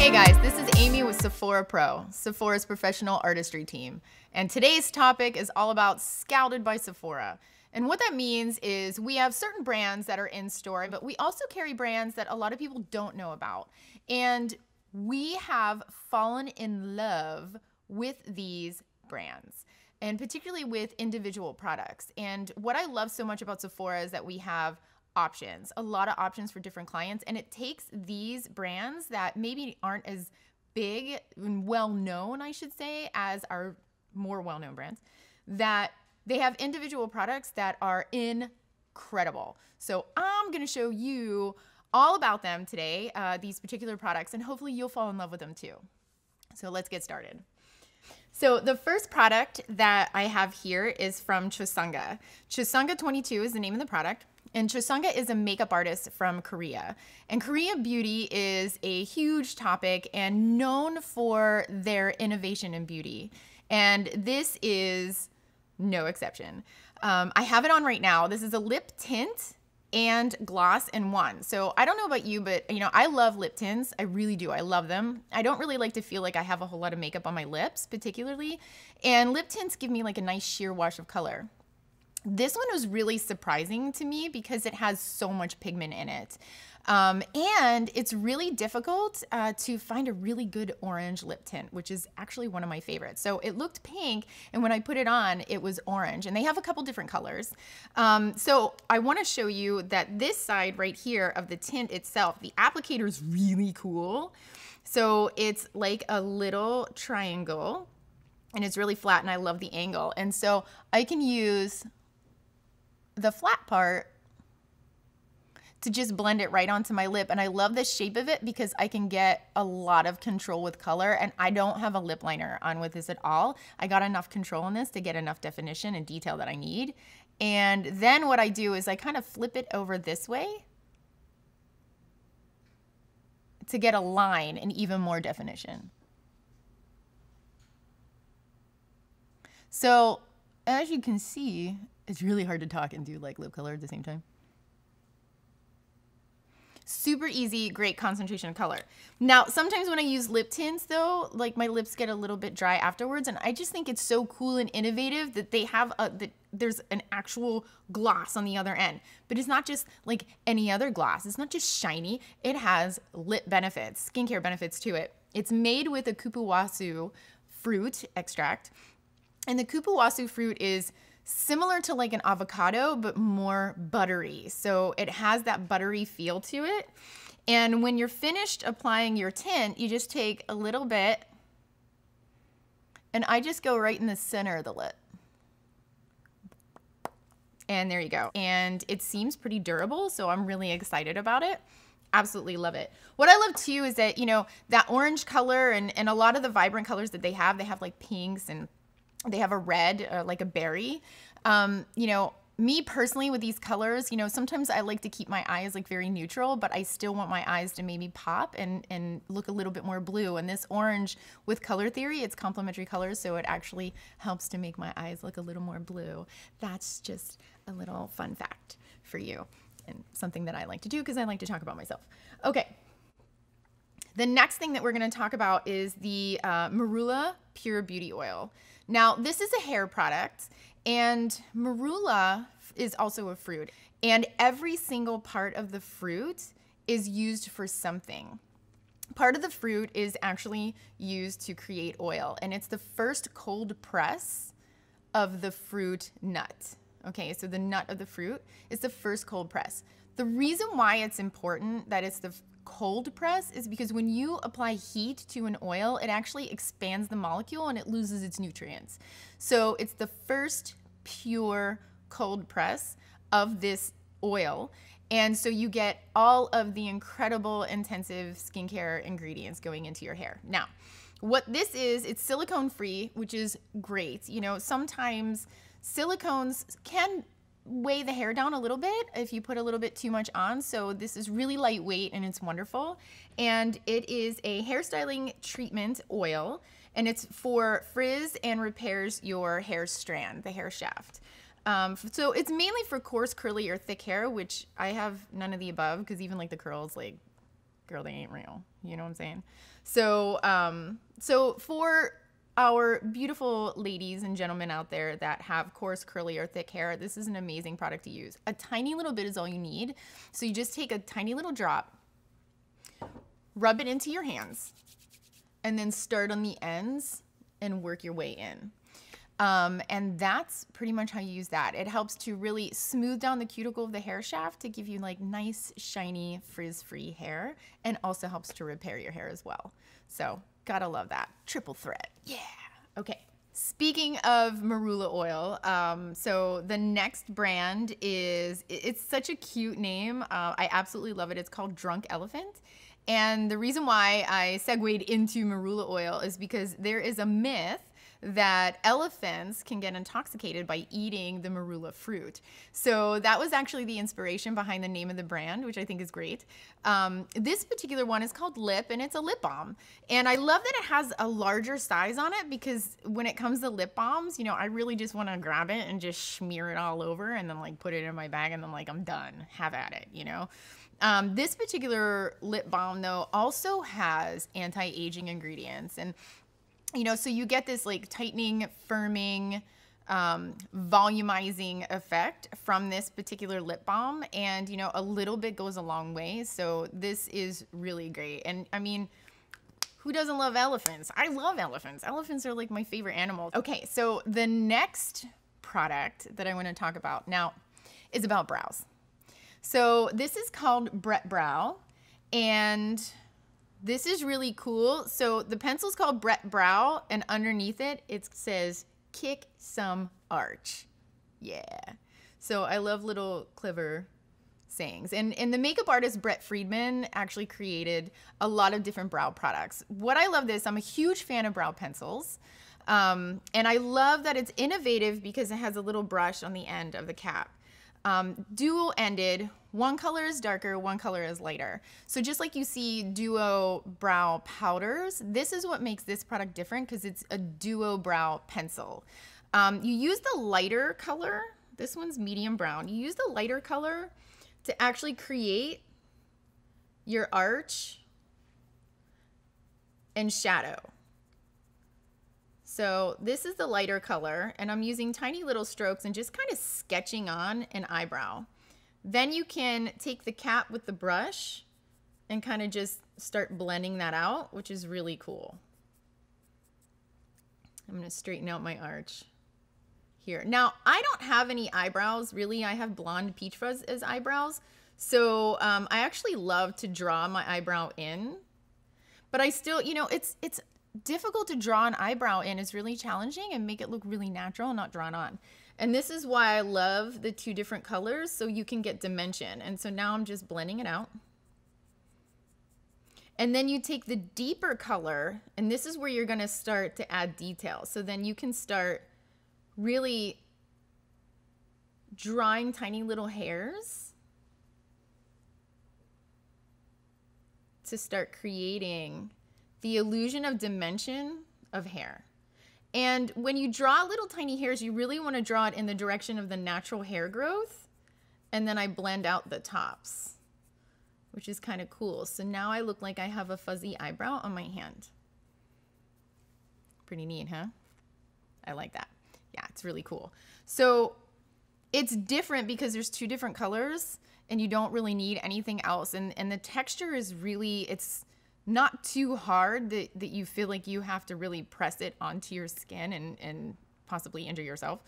Hey guys, this is Amy with Sephora Pro, Sephora's professional artistry team. And today's topic is all about Scouted by Sephora. And what that means is we have certain brands that are in store, but we also carry brands that a lot of people don't know about. And we have fallen in love with these brands, and particularly with individual products. And what I love so much about Sephora is that we have options, a lot of options for different clients. And it takes these brands that maybe aren't as big and well-known, I should say, as our more well-known brands, that they have individual products that are incredible. So I'm gonna show you all about them today, these particular products, and hopefully you'll fall in love with them too. So let's get started. So the first product that I have here is from Chosungah. Chosungah 22 is the name of the product. And Chosungah is a makeup artist from Korea. And Korea beauty is a huge topic and known for their innovation in beauty. And this is no exception. I have it on right now. This is a lip tint and gloss in one. So I don't know about you, but you know, I love lip tints. I really do. I love them. I don't really like to feel like I have a whole lot of makeup on my lips particularly. And lip tints give me like a nice sheer wash of color. This one was really surprising to me because it has so much pigment in it. And it's really difficult to find a really good orange lip tint, which is actually one of my favorites. So it looked pink, and when I put it on, it was orange. And they have a couple different colors. So I want to show you that this side right here of the tint itself, the applicator is really cool. So it's like a little triangle, and it's really flat, and I love the angle. And so I can use the flat part to just blend it right onto my lip. And I love the shape of it because I can get a lot of control with color, and I don't have a lip liner on with this at all. I got enough control on this to get enough definition and detail that I need. And then what I do is I kind of flip it over this way to get a line and even more definition. So as you can see, it's really hard to talk and do like lip color at the same time. Super easy, great concentration of color. Now, sometimes when I use lip tints though, like my lips get a little bit dry afterwards, and I just think it's so cool and innovative that they have there's an actual gloss on the other end. But it's not just like any other gloss. It's not just shiny. It has lip benefits, skincare benefits to it. It's made with a kupuwasu fruit extract. And the kupuwasu fruit is similar to like an avocado, but more buttery. So it has that buttery feel to it. And when you're finished applying your tint, you just take a little bit, and I just go right in the center of the lip. And there you go. And it seems pretty durable, so I'm really excited about it. Absolutely love it. What I love too is that, you know, that orange color and a lot of the vibrant colors that they have like pinks, and they have a red, like a berry. You know, me personally with these colors, you know, sometimes I like to keep my eyes like very neutral, but I still want my eyes to maybe pop and look a little bit more blue. And this orange with color theory, it's complementary colors, so it actually helps to make my eyes look a little more blue. That's just a little fun fact for you, and something that I like to do because I like to talk about myself. Okay. The next thing that we're going to talk about is the Marula Pure Beauty Oil. Now, this is a hair product, and Marula is also a fruit, and every single part of the fruit is used for something. Part of the fruit is actually used to create oil, and it's the first cold press of the fruit nut. Okay, so the nut of the fruit is the first cold press. The reason why it's important that it's the cold press is because when you apply heat to an oil, it actually expands the molecule and it loses its nutrients. So it's the first pure cold press of this oil. And so you get all of the incredible intensive skincare ingredients going into your hair. Now, what this is, it's silicone free, which is great. You know, sometimes silicones can weigh the hair down a little bit if you put a little bit too much on. So this is really lightweight and it's wonderful. And it is a hairstyling treatment oil, and it's for frizz and repairs your hair strand, the hair shaft. So it's mainly for coarse, curly, or thick hair, which I have none of the above because even like the curls, like girl, they ain't real. You know what I'm saying? So, so for our beautiful ladies and gentlemen out there that have coarse, curly, or thick hair, this is an amazing product to use. A tiny little bit is all you need. So you just take a tiny little drop, rub it into your hands, and then start on the ends and work your way in. And that's pretty much how you use that. It helps to really smooth down the cuticle of the hair shaft to give you like nice, shiny, frizz-free hair, and also helps to repair your hair as well. So gotta love that. Triple threat. Yeah. Okay. Speaking of Marula oil, so the next brand is, it's such a cute name. I absolutely love it. It's called Drunk Elephant. And the reason why I segued into Marula oil is because there is a myth that elephants can get intoxicated by eating the marula fruit. So that was actually the inspiration behind the name of the brand, which I think is great. This particular one is called Lip, and it's a lip balm. And I love that it has a larger size on it, because when it comes to lip balms, you know, I really just want to grab it and just smear it all over and then like put it in my bag and then like I'm done. Have at it, you know? This particular lip balm though also has anti-aging ingredients, and you know, so you get this like tightening, firming, volumizing effect from this particular lip balm, and you know, a little bit goes a long way. So this is really great. And I mean, who doesn't love elephants? I love elephants. Elephants are like my favorite animals. Okay, so the next product that I want to talk about now is about brows. So this is called Brett Brow, and this is really cool. So the pencil's called Brett Brow, and underneath it, it says kick some arch. Yeah. So I love little clever sayings. And the makeup artist Brett Freedman actually created a lot of different brow products. What I love this, I'm a huge fan of brow pencils. And I love that it's innovative because it has a little brush on the end of the cap. Dual ended, one color is darker, one color is lighter. So just like you see duo brow powders, this is what makes this product different, because it's a duo brow pencil. You use the lighter color, this one's medium brown. You use the lighter color to actually create your arch and shadow. So this is the lighter color, and I'm using tiny little strokes and just kind of sketching on an eyebrow. Then you can take the cap with the brush and kind of just start blending that out, which is really cool. I'm going to straighten out my arch here. Now, I don't have any eyebrows, really. I have blonde peach fuzz as eyebrows. So I actually love to draw my eyebrow in, but I still, you know, it's difficult to draw an eyebrow in. It's really challenging and make it look really natural and not drawn on. And this is why I love the two different colors, so you can get dimension. And so now I'm just blending it out. And then you take the deeper color, and this is where you're going to start to add detail. So then you can start really drawing tiny little hairs to start creating the illusion of dimension of hair. And when you draw little tiny hairs, you really want to draw it in the direction of the natural hair growth. And then I blend out the tops, which is kind of cool. So now I look like I have a fuzzy eyebrow on my hand. Pretty neat, huh? I like that. Yeah, it's really cool. So it's different because there's two different colors and you don't really need anything else. And the texture is really, it's not too hard that you feel like you have to really press it onto your skin and possibly injure yourself,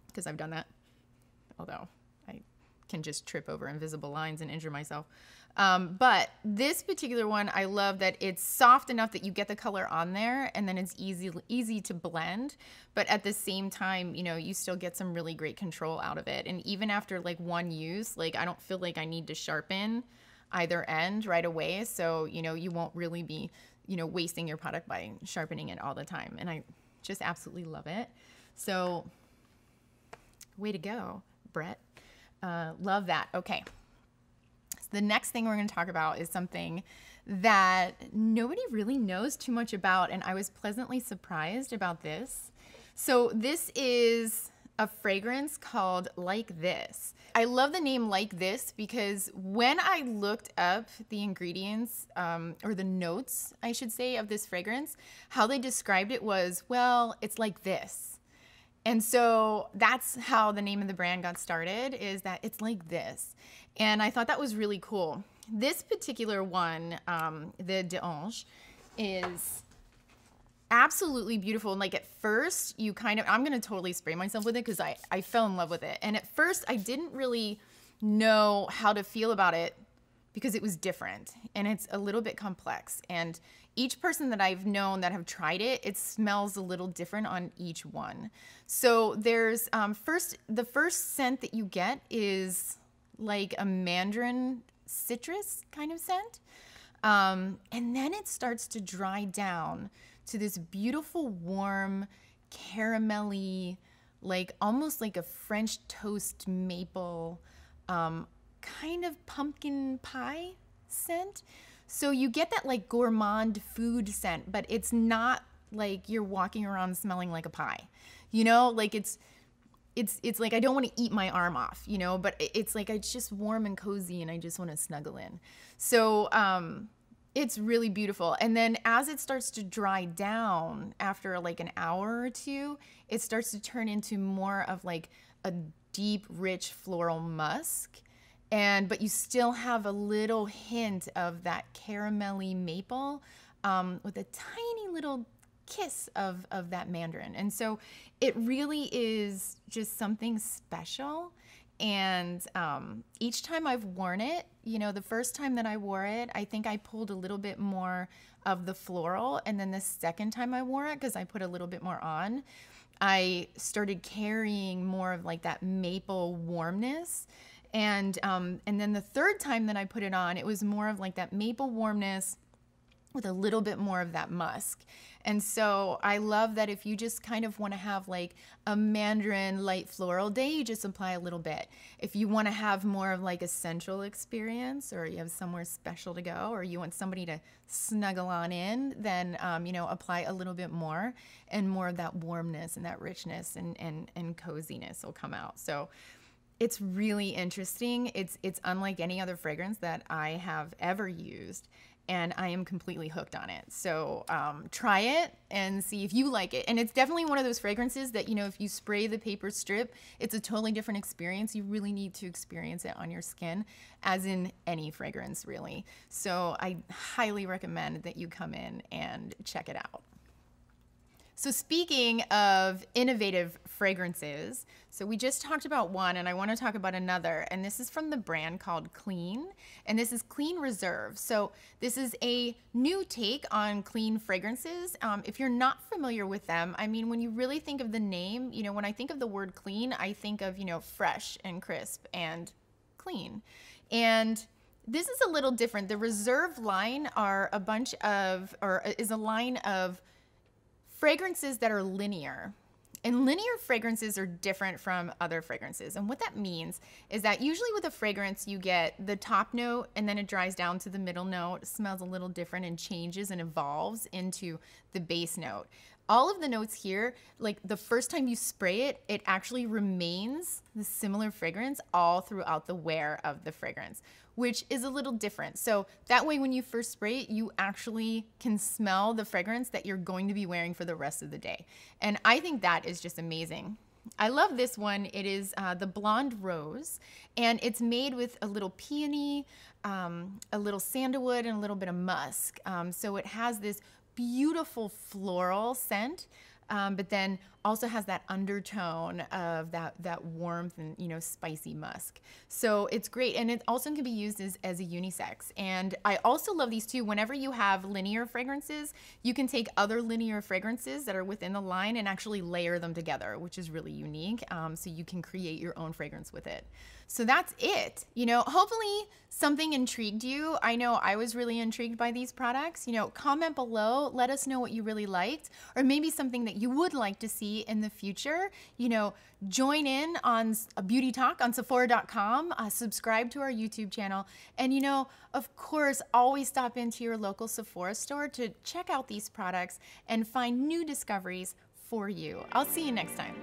because I've done that, although I can just trip over invisible lines and injure myself. But this particular one, I love that it's soft enough that you get the color on there and then it's easy to blend, but at the same time, you know, you still get some really great control out of it. And even after like one use, like I don't feel like I need to sharpen either end right away. So, you know, you won't really be, you know, wasting your product by sharpening it all the time. And I just absolutely love it. So way to go, Brett. Love that. Okay. So the next thing we're going to talk about is something that nobody really knows too much about. And I was pleasantly surprised about this. So this is a fragrance called Like This. I love the name Like This because when I looked up the ingredients, or the notes, I should say, of this fragrance, how they described it was, well, it's like this. And so that's how the name of the brand got started, is that it's like this. And I thought that was really cool. This particular one, the d'Ange, is absolutely beautiful. And like at first you kind of, I'm going to totally spray myself with it because I fell in love with it. And at first I didn't really know how to feel about it because it was different and it's a little bit complex. And each person that I've known that have tried it, it smells a little different on each one. So there's the first scent that you get is like a mandarin citrus kind of scent. And then it starts to dry down to this beautiful, warm, caramelly, like almost like a French toast maple, kind of pumpkin pie scent. So you get that like gourmand food scent, but it's not like you're walking around smelling like a pie, you know, like it's like, I don't want to eat my arm off, you know, but it's like, it's just warm and cozy and I just want to snuggle in. So, it's really beautiful. And then as it starts to dry down after like an hour or two, it starts to turn into more of like a deep, rich floral musk. But you still have a little hint of that caramelly maple, with a tiny little kiss of that mandarin. And so it really is just something special. And each time I've worn it, you know, the first time that I wore it, I think I pulled a little bit more of the floral. And then the second time I wore it, because I put a little bit more on, I started carrying more of like that maple warmness. And then the third time that I put it on, it was more of like that maple warmness with a little bit more of that musk. And so I love that if you just kind of want to have like a mandarin light floral day, you just apply a little bit. If you want to have more of like a sensual experience, or you have somewhere special to go, or you want somebody to snuggle on in, then, you know, apply a little bit more, and more of that warmness and that richness and coziness will come out. So it's really interesting. It's unlike any other fragrance that I have ever used. And I am completely hooked on it. So try it and see if you like it. And it's definitely one of those fragrances that, you know, if you spray the paper strip, it's a totally different experience. You really need to experience it on your skin, as in any fragrance, really. So I highly recommend that you come in and check it out. So speaking of innovative fragrances, so we just talked about one and I want to talk about another, and this is from the brand called Clean, and this is Clean Reserve. So this is a new take on clean fragrances. If you're not familiar with them, I mean, when you really think of the name, you know, when I think of the word clean, I think of, you know, fresh and crisp and clean. And this is a little different. The Reserve line are a bunch of, or is a line of fragrances that are linear. And linear fragrances are different from other fragrances. And what that means is that usually with a fragrance, you get the top note and then it dries down to the middle note, smells a little different and changes and evolves into the base note. All of the notes here, like the first time you spray it, it actually remains the similar fragrance all throughout the wear of the fragrance, which is a little different. So that way when you first spray it, you actually can smell the fragrance that you're going to be wearing for the rest of the day. And I think that is just amazing. I love this one. It is the Blonde Rose, and it's made with a little peony, a little sandalwood, and a little bit of musk. So it has this beautiful floral scent, but then also has that undertone of that warmth and, you know, spicy musk. So it's great. And it also can be used as a unisex. And I also love these too. Whenever you have linear fragrances, you can take other linear fragrances that are within the line and actually layer them together, which is really unique. So you can create your own fragrance with it. So that's it. You know, hopefully something intrigued you. I know I was really intrigued by these products. You know, comment below, let us know what you really liked, or maybe something that you would like to see in the future. You know, join in on a beauty talk on Sephora.com, subscribe to our YouTube channel, and, you know, of course, always stop into your local Sephora store to check out these products and find new discoveries for you. I'll see you next time.